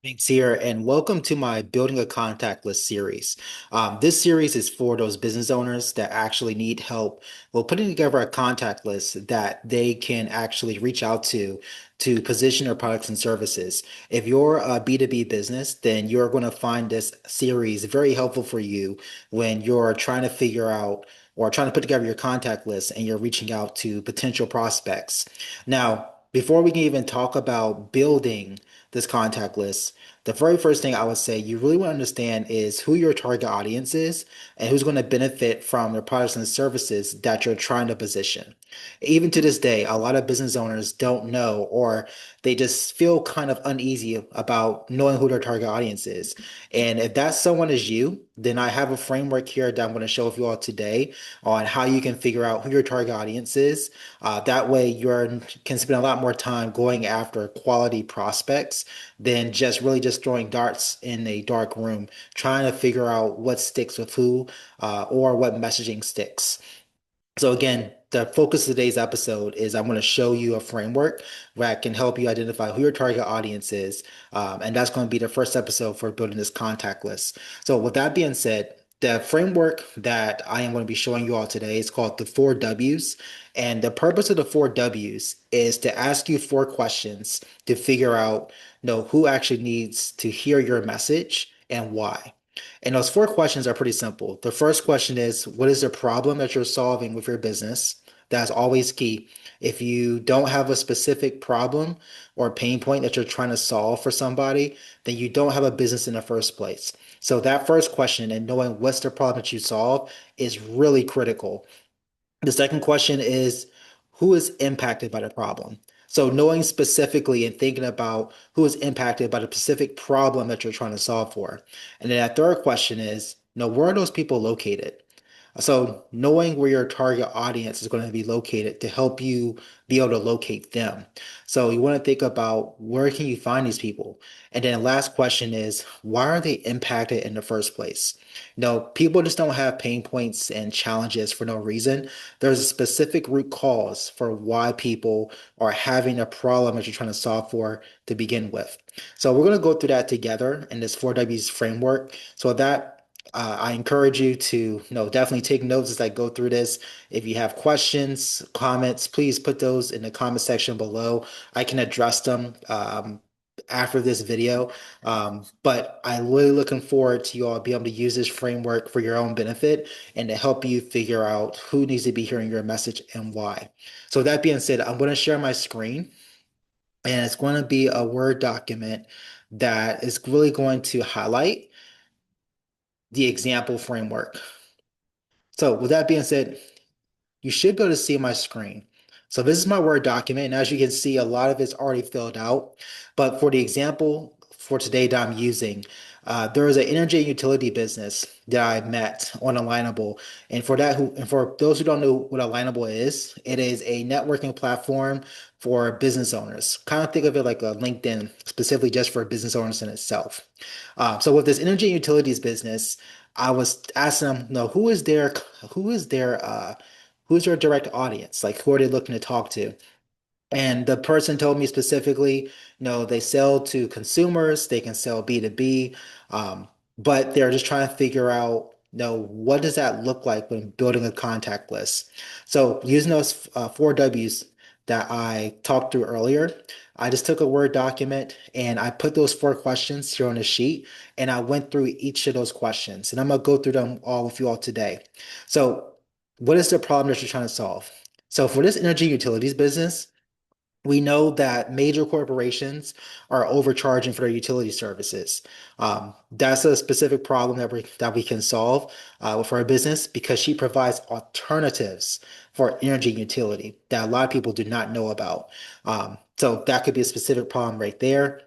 Thanks here, and welcome to my Building a Contact List series. This series is for those business owners that actually need help, well, putting together a contact list that they can actually reach out to position their products and services. If you're a B2B business, then you're going to find this series very helpful for you when you're trying to figure out or trying to put together your contact list and you're reaching out to potential prospects. Now, before we can even talk about building this contact list, the very first thing I would say you really want to understand is who your target audience is and who's going to benefit from the products and services that you're trying to position. Even to this day, a lot of business owners don't know, or they just feel kind of uneasy about knowing who their target audience is. And if that someone is you, then I have a framework here that I'm going to show with you all today on how you can figure out who your target audience is. That way, you can spend a lot more time going after quality prospects than just throwing darts in a dark room, trying to figure out what sticks with who, or what messaging sticks. So again, the focus of today's episode is I'm going to show you a framework that can help you identify who your target audience is. And that's going to be the first episode for building this contact list. So with that being said, the framework that I am going to be showing you all today is called the four W's. And the purpose of the four W's is to ask you four questions to figure out, who actually needs to hear your message and why. And those four questions are pretty simple. The first question is, what is the problem that you're solving with your business? That's always key. If you don't have a specific problem or pain point that you're trying to solve for somebody, then you don't have a business in the first place. So that first question and knowing what's the problem that you solve is really critical. The second question is, who is impacted by the problem? So knowing specifically and thinking about who is impacted by the specific problem that you're trying to solve for. And then that third question is, where are those people located? So knowing where your target audience is going to be located to help you be able to locate them. So you want to think about where can you find these people? And then the last question is, why are they impacted in the first place? People just don't have pain points and challenges for no reason. There's a specific root cause for why people are having a problem that you're trying to solve for to begin with. So we're going to go through that together in this 4Ws framework. So that I encourage you to, definitely take notes as I go through this. If you have questions, comments, please put those in the comment section below. I can address them after this video. But I'm really looking forward to you all being able to use this framework for your own benefit and to help you figure out who needs to be hearing your message and why. So with that being said, I'm going to share my screen and it's going to be a Word document that is really going to highlight the example framework. So with that being said, you should be able to see my screen. So this is my Word document, and as you can see, a lot of it's already filled out. But for the example for today that I'm using, there is an energy and utility business that I met on Alignable. And for those who don't know what Alignable is, it is a networking platform for business owners. Kind of think of it like a LinkedIn, specifically just for business owners in itself. So with this energy and utilities business, I was asking them, who is their who's your direct audience? Like, who are they looking to talk to? And the person told me specifically, they sell to consumers, they can sell B2B, but they're just trying to figure out, what does that look like when building a contact list? So using those four W's that I talked through earlier, I just took a Word document and I put those four questions here on a sheet and I went through each of those questions. And I'm going to go through them all with you all today. So, what is the problem that you're trying to solve? So, for this energy utilities business, we know that major corporations are overcharging for their utility services. That's a specific problem that we can solve for our business because she provides alternatives for energy utility that a lot of people do not know about. So that could be a specific problem right there.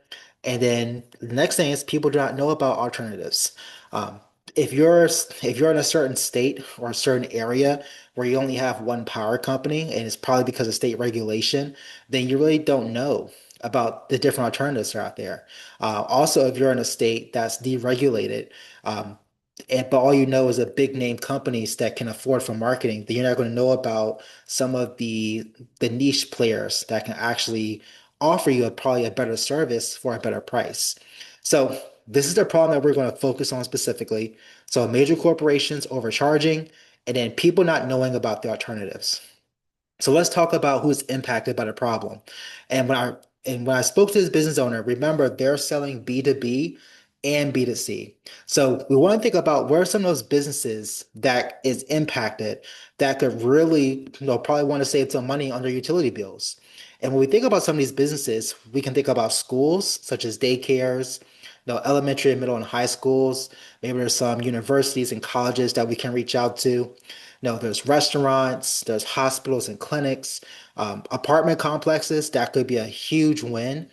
And then the next thing is people do not know about alternatives. Um, if you're in a certain state or a certain area where you only have one power company, and it's probably because of state regulation, then you really don't know about the different alternatives that are out there. Also, if you're in a state that's deregulated, um, but all you know is a big name companies that can afford for marketing, then you're not going to know about some of the niche players that can actually offer you probably a better service for a better price. So this is the problem that we're going to focus on specifically. So major corporations overcharging, and then people not knowing about the alternatives. So let's talk about who's impacted by the problem. And when I spoke to this business owner, remember they're selling B2B and B2C. So we want to think about where are some of those businesses that is impacted that could really, probably want to save some money on their utility bills. And when we think about some of these businesses, we can think about schools such as daycares, elementary, middle, and high schools. Maybe there's some universities and colleges that we can reach out to. There's restaurants, there's hospitals and clinics, apartment complexes. That could be a huge win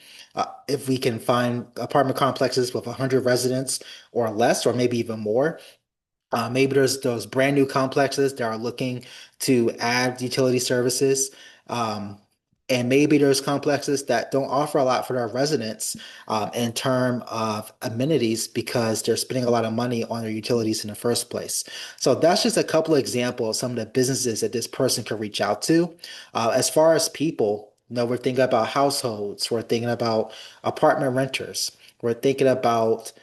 if we can find apartment complexes with 100 residents or less, or maybe even more. Maybe there's those brand new complexes that are looking to add utility services. Um, and maybe there's complexes that don't offer a lot for their residents in terms of amenities because they're spending a lot of money on their utilities in the first place. So that's just a couple of examples of some of the businesses that this person could reach out to. As far as people, we're thinking about households, we're thinking about apartment renters, we're thinking about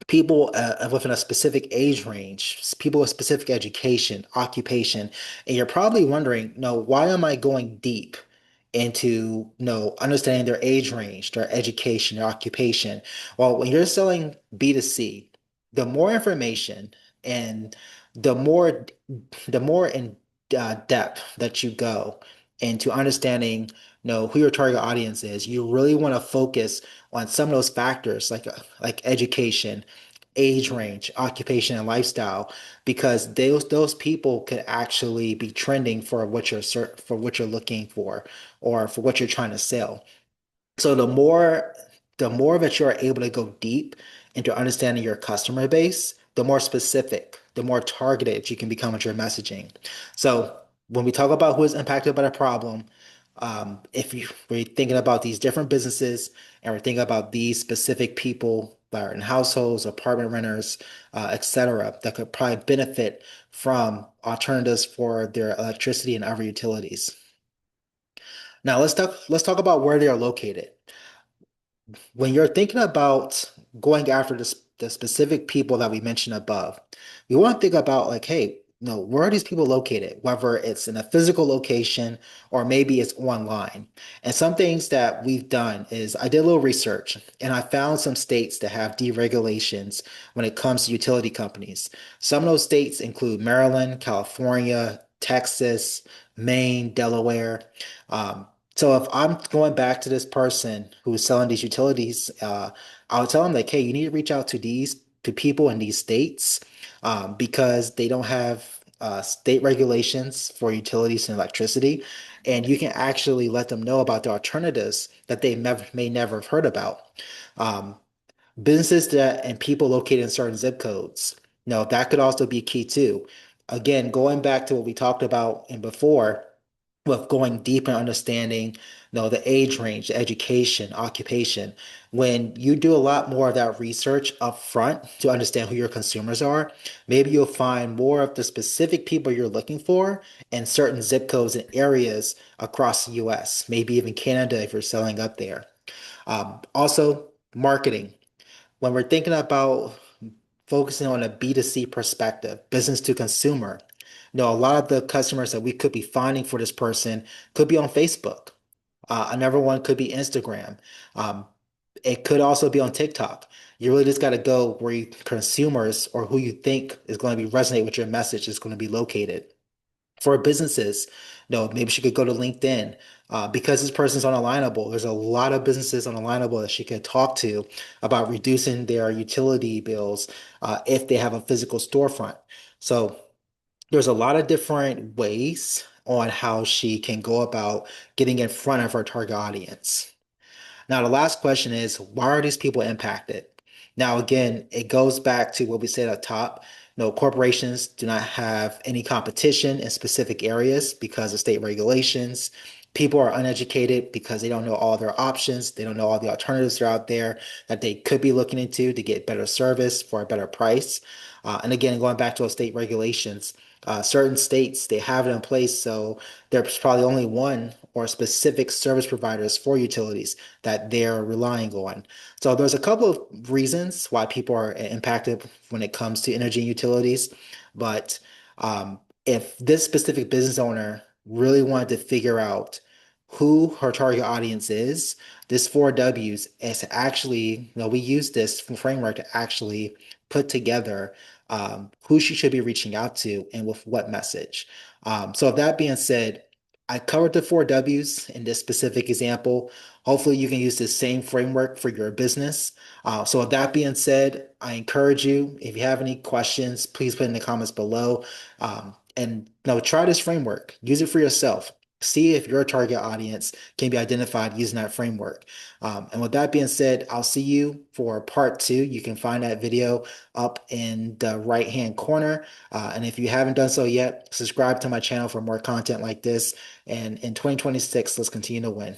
people within a specific age range, people with specific education, occupation, and you're probably wondering, no, why am I going deep into, understanding their age range, their education, their occupation? Well, when you're selling B2C, the more information and the more the more in depth that you go into understanding, who your target audience is, you really want to focus on some of those factors like education, age range, occupation, and lifestyle, because those people could actually be trending for for what you're looking for or for what you're trying to sell. So the more that you are able to go deep into understanding your customer base, the more specific, the more targeted you can become with your messaging. So when we talk about who is impacted by the problem, we're thinking about these different businesses and we're thinking about these specific people that are in households, apartment renters, et cetera, that could probably benefit from alternatives for their electricity and other utilities. Now let's talk about where they are located. When you're thinking about going after the specific people that we mentioned above, we want to think about like, hey, where are these people located? Whether it's in a physical location or maybe it's online. And some things that we've done is I did a little research and I found some states that have deregulations when it comes to utility companies. Some of those states include Maryland, California, Texas, Maine, Delaware. So if I'm going back to this person who's selling these utilities, I'll tell them like, hey, you need to reach out to people in these states because they don't have state regulations for utilities and electricity, and you can actually let them know about the alternatives that they may never have heard about. Um, Businesses that and people located in certain zip codes, that could also be key too. Again, going back to what we talked about in before with going deep in understanding, the age range, the education, occupation. When you do a lot more of that research up front to understand who your consumers are, maybe you'll find more of the specific people you're looking for in certain zip codes and areas across the US, maybe even Canada if you're selling up there. Also, marketing. When we're thinking about focusing on a B2C perspective, business to consumer, a lot of the customers that we could be finding for this person could be on Facebook. Another one could be Instagram. Um, it could also be on TikTok. You really just got to go where consumers or who you think is going to be resonate with your message is going to be located. For businesses, maybe she could go to LinkedIn because this person's on Alignable. There's a lot of businesses on Alignable that she could talk to about reducing their utility bills if they have a physical storefront. So there's a lot of different ways on how she can go about getting in front of her target audience. Now, the last question is, why are these people impacted? Now, again, it goes back to what we said at the top. No, corporations do not have any competition in specific areas because of state regulations. People are uneducated because they don't know all their options. They don't know all the alternatives that are out there that they could be looking into to get better service for a better price. And again, going back to those state regulations, certain states, they have it in place. So there's probably only one or specific service providers for utilities that they're relying on. So there's a couple of reasons why people are impacted when it comes to energy and utilities, but if this specific business owner really wanted to figure out who her target audience is, this four W's is actually, we use this framework to actually put together who she should be reaching out to and with what message. So, that being said, I covered the four W's in this specific example. Hopefully, you can use the same framework for your business. So, with that being said, I encourage you, if you have any questions, please put in the comments below. And try this framework, use it for yourself. See if your target audience can be identified using that framework. And with that being said, I'll see you for part two. You can find that video up in the right-hand corner. And if you haven't done so yet, subscribe to my channel for more content like this. And in 2026, let's continue to win.